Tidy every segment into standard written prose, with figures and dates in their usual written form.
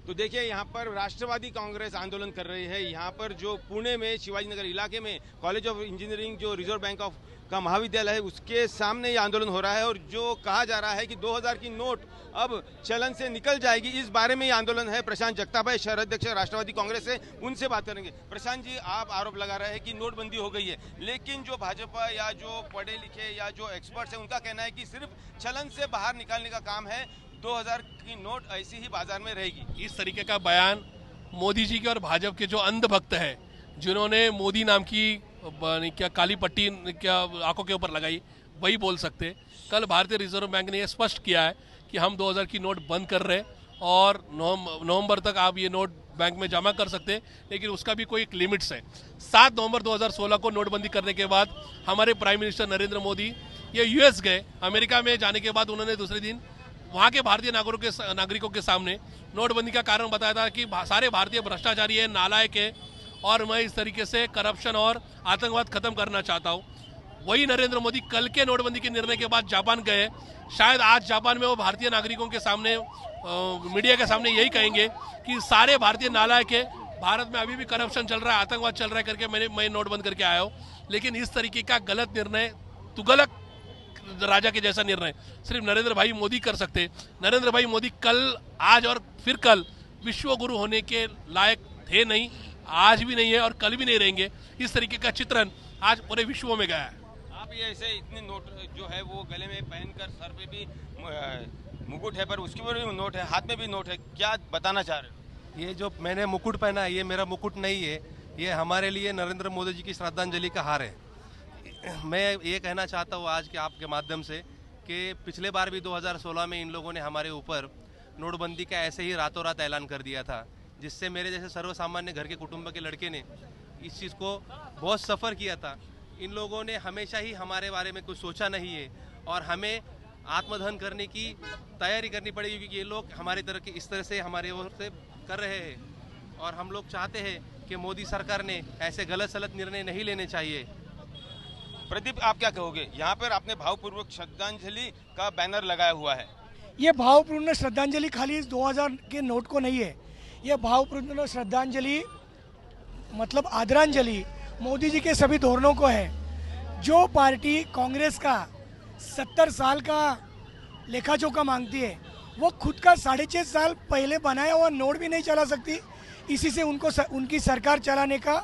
तो देखिए यहाँ पर राष्ट्रवादी कांग्रेस आंदोलन कर रही है। यहाँ पर जो पुणे में शिवाजी नगर इलाके में कॉलेज ऑफ इंजीनियरिंग जो रिजर्व बैंक ऑफ का महाविद्यालय है उसके सामने ये आंदोलन हो रहा है और जो कहा जा रहा है कि 2000 की नोट अब चलन से निकल जाएगी, इस बारे में ये आंदोलन है। प्रशांत जगताप है, शहर अध्यक्ष राष्ट्रवादी कांग्रेस से, उनसे बात करेंगे। प्रशांत जी, आप आरोप लगा रहे हैं कि नोटबंदी हो गई है, लेकिन जो भाजपा या जो पढ़े लिखे या जो एक्सपर्ट्स हैं उनका कहना है कि सिर्फ चलन से बाहर निकालने का काम है, 2000 की नोट ऐसी ही बाजार में रहेगी। इस तरीके का बयान मोदी जी के और भाजपा के जो अंधभक्त है, जिन्होंने मोदी नाम की क्या काली पट्टी क्या आंखों के ऊपर लगाई, वही बोल सकते। कल भारतीय रिजर्व बैंक ने यह स्पष्ट किया है कि हम 2000 की नोट बंद कर रहे हैं और नवंबर तक आप ये नोट बैंक में जमा कर सकते हैं, लेकिन उसका भी कोई एक लिमिट्स है। 7 नवंबर 2016 को नोटबंदी करने के बाद हमारे प्राइम मिनिस्टर नरेंद्र मोदी ये यूएस गए। अमेरिका में जाने के बाद उन्होंने दूसरे दिन वहाँ के भारतीय नागरिकों के सामने नोटबंदी का कारण बताया था कि सारे भारतीय भ्रष्टाचारी है, नालायक है और मैं इस तरीके से करप्शन और आतंकवाद खत्म करना चाहता हूँ। वही नरेंद्र मोदी कल के नोटबंदी के निर्णय के बाद जापान गए। शायद आज जापान में वो भारतीय नागरिकों के सामने मीडिया के सामने यही कहेंगे कि सारे भारतीय नालायक है, भारत में अभी भी करप्शन चल रहा है, आतंकवाद चल रहा है करके मैं नोट बंद करके आया हूँ। लेकिन इस तरीके का गलत निर्णय, तुगलक राजा के जैसा निर्णय सिर्फ नरेंद्र भाई मोदी कर सकते। नरेंद्र भाई मोदी कल, आज और फिर कल विश्व गुरु होने के लायक थे नहीं, आज भी नहीं है और कल भी नहीं रहेंगे। इस तरीके का चित्रण आज पूरे विश्व में गया है। आप ये ऐसे इतने नोट जो है वो गले में पहनकर, सर पे भी मुकुट है पर उसके ऊपर भी नोट है, हाथ में भी नोट है, क्या बताना चाह रहे हो? ये जो मैंने मुकुट पहना है ये मेरा मुकुट नहीं है, ये हमारे लिए नरेंद्र मोदी जी की श्रद्धांजलि का हार है। मैं ये कहना चाहता हूँ आज के आपके माध्यम से कि पिछले बार भी 2016 में इन लोगों ने हमारे ऊपर नोटबंदी का ऐसे ही रातों रात ऐलान कर दिया था, जिससे मेरे जैसे सर्वसामान्य घर के कुटुंब के लड़के ने इस चीज़ को बहुत सफ़र किया था। इन लोगों ने हमेशा ही हमारे बारे में कुछ सोचा नहीं है और हमें आत्मदहन करने की तैयारी करनी पड़ेगी, क्योंकि ये लोग हमारी तरह के इस तरह से हमारे ओर से कर रहे हैं और हम लोग चाहते हैं कि मोदी सरकार ने ऐसे गलत सलत निर्णय नहीं लेने चाहिए। प्रदीप, आप क्या कहोगे? यहाँ पर आपने भावपूर्वक श्रद्धांजलि का बैनर लगाया हुआ है। ये भावपूर्ण श्रद्धांजलि खाली इस 2000 के नोट को नहीं है, ये भावपूर्ण श्रद्धांजलि मतलब आदरांजलि मोदी जी के सभी धोरणों को है। जो पार्टी कांग्रेस का 70 साल का लेखा जोखा मांगती है, वो खुद का 6.5 साल पहले बनाया हुआ नोट भी नहीं चला सकती। इसी से उनकी सरकार चलाने का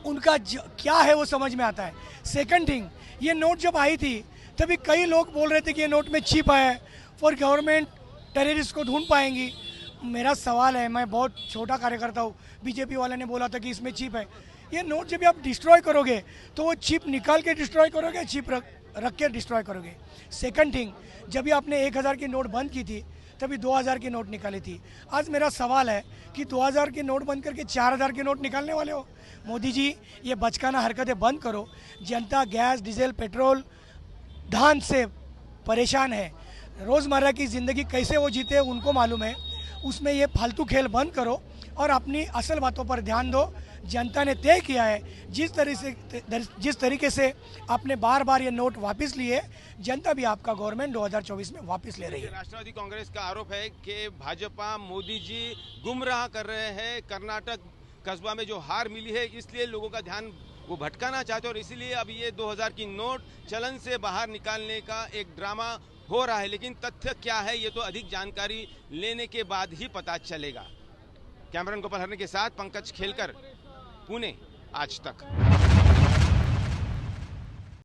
उनका क्या है वो समझ में आता है। सेकंड थिंग, ये नोट जब आई थी तभी कई लोग बोल रहे थे कि ये नोट में चिप है फॉर गवर्नमेंट, टेररिस्ट को ढूंढ पाएंगी। मेरा सवाल है, मैं बहुत छोटा कार्यकर्ता हूँ, बीजेपी वाले ने बोला था कि इसमें चिप है। ये नोट जब आप डिस्ट्रॉय करोगे तो वो चिप निकाल के डिस्ट्रॉय करोगे, चिप रख के डिस्ट्रॉय करोगे। सेकंड थिंग, जब भी आपने 1000 की नोट बंद की थी तभी 2000 की नोट निकाली थी। आज मेरा सवाल है कि 2000 की नोट बंद करके 4000 की नोट निकालने वाले हो। मोदी जी, ये बचकाना हरकतें बंद करो। जनता गैस, डीजल, पेट्रोल, धान से परेशान है। रोज़मर्रा की ज़िंदगी कैसे वो जीते उनको मालूम है। उसमें ये फालतू खेल बंद करो और अपनी असल बातों पर ध्यान दो। जनता ने तय किया है, जिस तरीके से आपने बार बार ये नोट वापस लिए, जनता भी आपका गवर्नमेंट 2024 में वापस ले रही है। राष्ट्रवादी कांग्रेस का आरोप है कि भाजपा मोदी जी गुमराह कर रहे हैं। कर्नाटक कस्बा में जो हार मिली है इसलिए लोगों का ध्यान वो भटकाना चाहते हैं और इसीलिए अब ये 2000 की नोट चलन से बाहर निकालने का एक ड्रामा हो रहा है। लेकिन तथ्य क्या है ये तो अधिक जानकारी लेने के बाद ही पता चलेगा। कैमरामैन गोपाल हरने के साथ पंकज खेलकर, पुणे, आज तक।